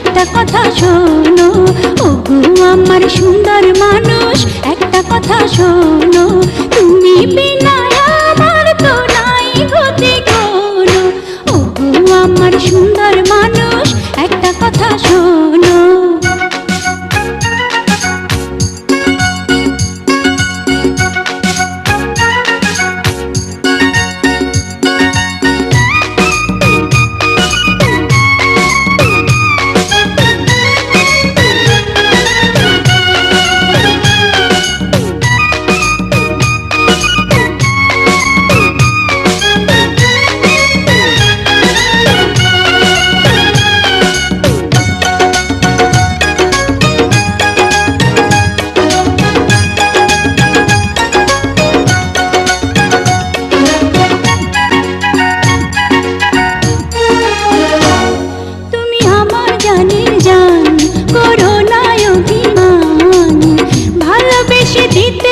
একটা কথা শোনো, ওগো আমার সুন্দর মানুষ, একটা কথা শোনো, তুমি বিনা আমার তো নাই গতি কোনো। ওগো আমার সুন্দর মানুষ, একটা কথা শোনো। দিতে